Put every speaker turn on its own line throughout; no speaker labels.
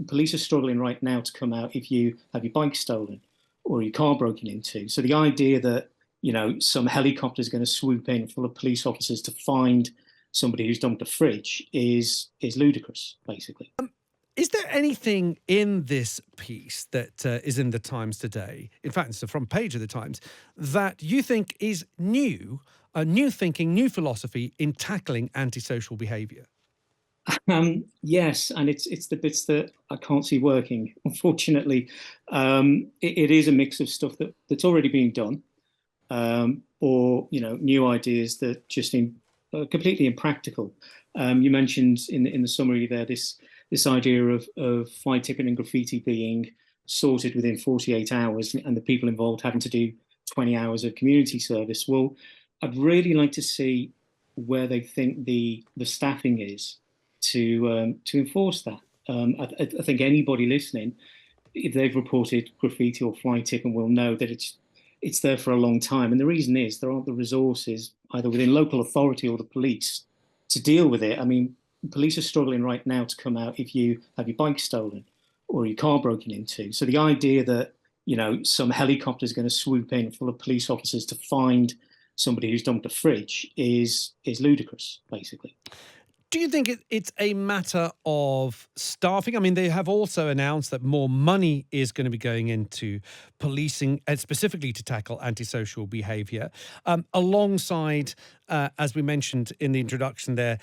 police are struggling right now to come out if you have your bike stolen or your car broken into. So the idea that, some helicopter is going to swoop in full of police officers to find somebody who's dumped a fridge is ludicrous, basically.
Is there anything in this piece that is in the Times today, in fact, it's the front page of the Times, that you think is new, new thinking, new philosophy in tackling antisocial behaviour?
Yes, and it's the bits that I can't see working. Unfortunately, it is a mix of stuff that's already being done, or new ideas that just seem completely impractical. You mentioned in the summary there this idea of fly tipping and graffiti being sorted within 48 hours, and the people involved having to do 20 hours of community service. Well, I'd really like to see where they think the staffing is to enforce that. I think anybody listening, if they've reported graffiti or fly tipping, will know that it's there for a long time. And the reason is there aren't the resources either within local authority or the police to deal with it. I mean, police are struggling right now to come out if you have your bike stolen or your car broken into. So the idea that, some helicopter is going to swoop in full of police officers to find somebody who's dumped a fridge is ludicrous, basically.
Do you think it's a matter of staffing? I mean, they have also announced that more money is going to be going into policing, and specifically to tackle antisocial behaviour, alongside, as we mentioned in the introduction there,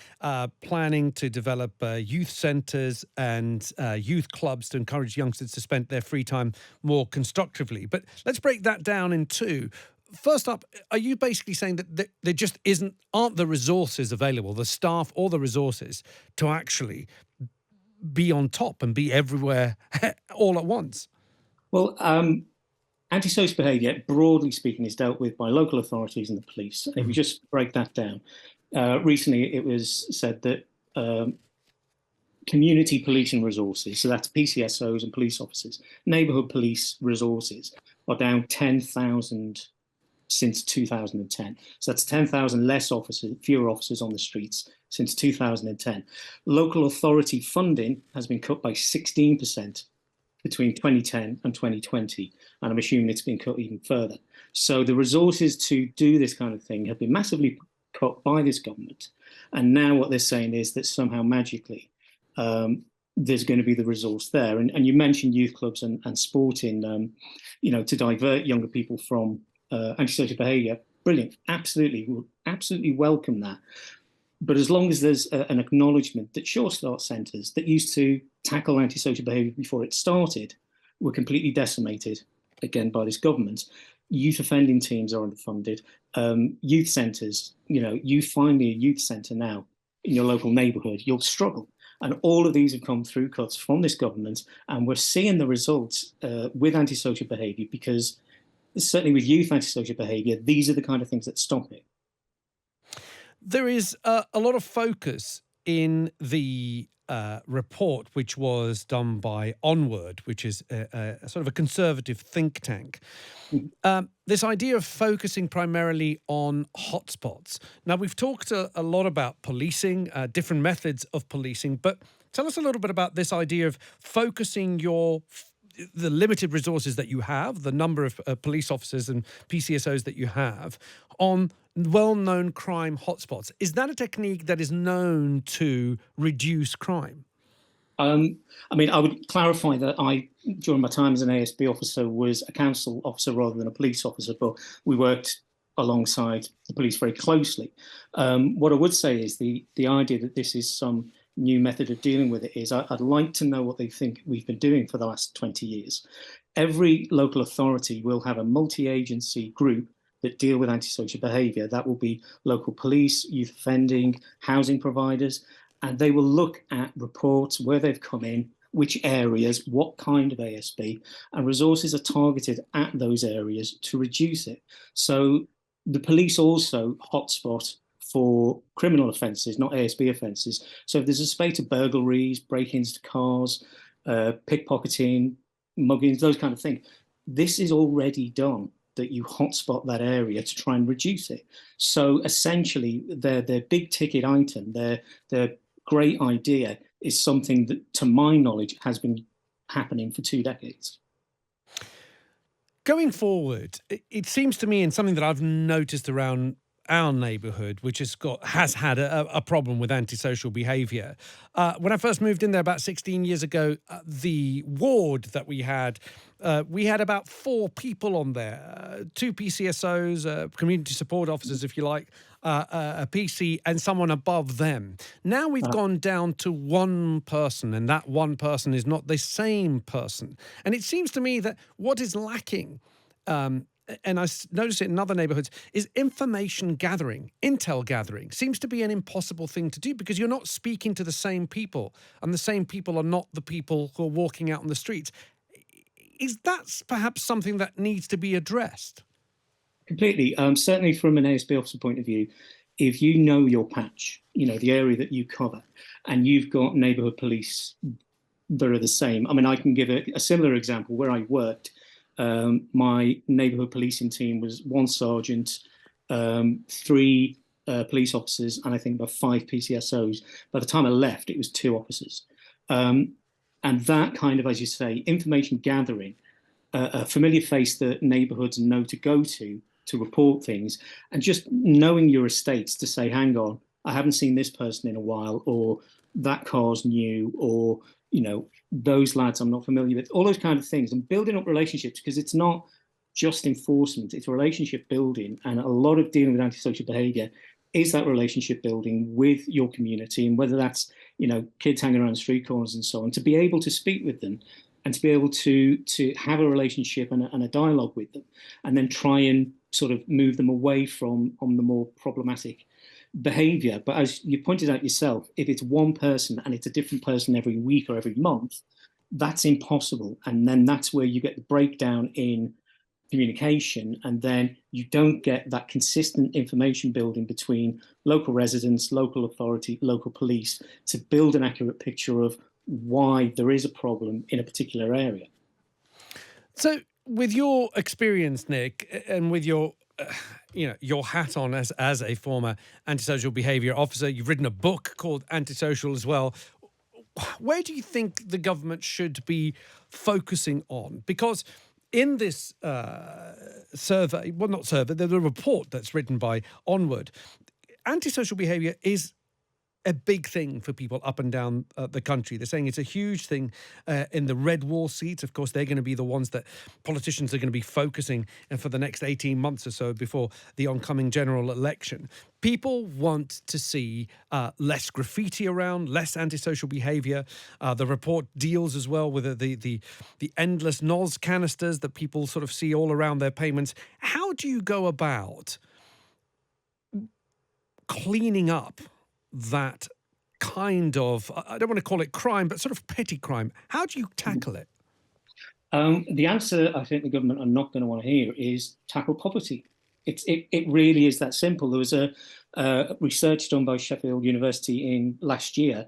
planning to develop youth centres and youth clubs to encourage youngsters to spend their free time more constructively. But let's break that down in two. First up, are you basically saying that there just aren't the resources available, the staff or the resources to actually be on top and be everywhere all at once?
Well, antisocial behaviour, broadly speaking, is dealt with by local authorities and the police. And if we just break that down, recently it was said that community policing resources, so that's PCSOs and police officers, neighbourhood police resources, are down 10,000 since 2010. So that's 10,000 fewer officers on the streets since 2010. Local authority funding has been cut by 16% between 2010 and 2020, and I'm assuming it's been cut even further. So the resources to do this kind of thing have been massively cut by this government, and now what they're saying is that somehow magically there's going to be the resource there. And you mentioned youth clubs and sporting, to divert younger people from antisocial behaviour. Brilliant, absolutely, we'll absolutely welcome that. But as long as there's an acknowledgement that Sure Start centres that used to tackle antisocial behaviour before it started were completely decimated, again, by this government. Youth offending teams are underfunded. Youth centres, you find me a youth centre now in your local neighbourhood, you'll struggle. And all of these have come through cuts from this government, and we're seeing the results with antisocial behaviour, because certainly with youth antisocial behaviour, these are the kind of things that stop it.
There is a lot of focus in the report, which was done by Onward, which is a sort of a conservative think tank. This idea of focusing primarily on hotspots. Now, we've talked a lot about policing, different methods of policing, but tell us a little bit about this idea of focusing the limited resources that you have, the number of police officers and PCSOs that you have, on well-known crime hotspots. Is that a technique that is known to reduce crime?
I mean, I would clarify that during my time as an ASB officer, was a council officer rather than a police officer, but we worked alongside the police very closely. What I would say is the idea that this is some new method of dealing with it is I'd like to know what they think we've been doing for the last 20 years. Every local authority will have a multi-agency group that deal with antisocial behaviour. That will be local police, youth offending, housing providers, and they will look at reports, where they've come in, which areas, what kind of ASB, and resources are targeted at those areas to reduce it. So the police also hotspot for criminal offences, not ASB offences. So if there's a spate of burglaries, break-ins to cars, pickpocketing, muggings, those kind of things, this is already done, that you hotspot that area to try and reduce it. So essentially, they're big ticket item. They're great idea is something that, to my knowledge, has been happening for 2 decades.
Going forward, it seems to me, and something that I've noticed around our neighbourhood, which has had a problem with antisocial behaviour. When I first moved in there about 16 years ago, the ward that we had about 4 people on there, 2 PCSOs, community support officers, if you like, a PC, and someone above them. Now we've gone down to 1 person, and that 1 person is not the same person. And it seems to me that what is lacking, and I notice it in other neighborhoods, is information gathering, intel gathering. Seems to be an impossible thing to do because you're not speaking to the same people, and the same people are not the people who are walking out on the streets. Is that perhaps something that needs to be addressed?
Completely. Certainly from an ASB officer point of view, if you know your patch, the area that you cover, and you've got neighbourhood police that are the same. I mean, I can give a similar example. Where I worked, my neighbourhood policing team was 1 sergeant, 3 police officers, and I think about 5 PCSOs. By the time I left, it was 2 officers. And that kind of, as you say, information gathering, a familiar face that neighbourhoods know to go to report things, and just knowing your estates to say, hang on, I haven't seen this person in a while, or that car's new, or those lads I'm not familiar with, all those kind of things, and building up relationships, because it's not just enforcement, it's relationship building. And a lot of dealing with antisocial behaviour is that relationship building with your community, and whether that's kids hanging around street corners and so on, to be able to speak with them and to be able to have a relationship and a dialogue with them, and then try and sort of move them away from the more problematic behavior. But as you pointed out yourself, if it's 1 person and it's a different person every week or every month, that's impossible. And then that's where you get the breakdown in communication, and then you don't get that consistent information building between local residents, local authority, local police, to build an accurate picture of why there is a problem in a particular area.
So with your experience, Nick, and with your your hat on as a former antisocial behaviour officer, you've written a book called Antisocial as well. Where do you think the government should be focusing on? Because in this survey, well, not survey, the report that's written by Onward, antisocial behaviour is a big thing for people up and down the country. They're saying it's a huge thing in the red wall seats. Of course, they're going to be the ones that politicians are going to be focusing for the next 18 months or so before the oncoming general election. People want to see less graffiti around, less antisocial behaviour. The report deals as well with the endless NOS canisters that people sort of see all around their pavements. How do you go about cleaning up that kind of, I don't want to call it crime, but sort of petty crime? How do you tackle it?
The answer I think the government are not going to want to hear is tackle poverty. It really is that simple. There was a research done by Sheffield University in last year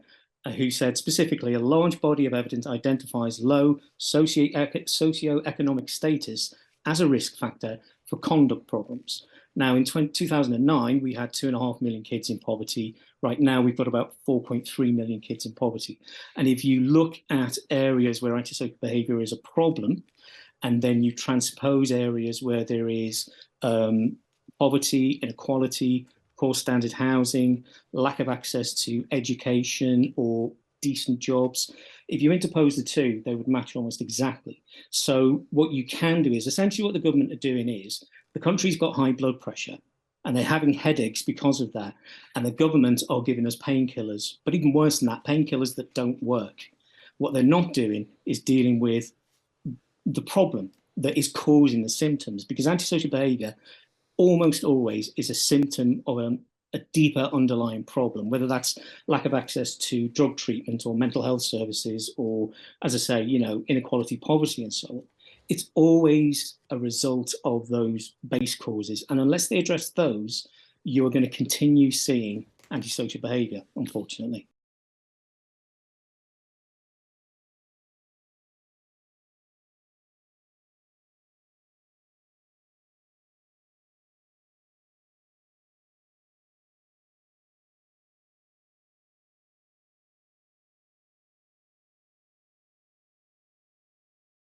who said specifically a large body of evidence identifies low socioeconomic status as a risk factor for conduct problems. Now, in 2009, we had 2.5 million kids in poverty. Right now, we've got about 4.3 million kids in poverty. And if you look at areas where antisocial behaviour is a problem, and then you transpose areas where there is poverty, inequality, poor standard housing, lack of access to education or decent jobs, if you interpose the two, they would match almost exactly. So what you can do is, essentially what the government are doing is, the country's got high blood pressure and they're having headaches because of that. And the government are giving us painkillers, but even worse than that, painkillers that don't work. What they're not doing is dealing with the problem that is causing the symptoms, because antisocial behaviour almost always is a symptom of a deeper underlying problem, whether that's lack of access to drug treatment or mental health services, or, as I say, inequality, poverty, and so on. It's always a result of those base causes. And unless they address those, you're going to continue seeing antisocial behaviour, unfortunately.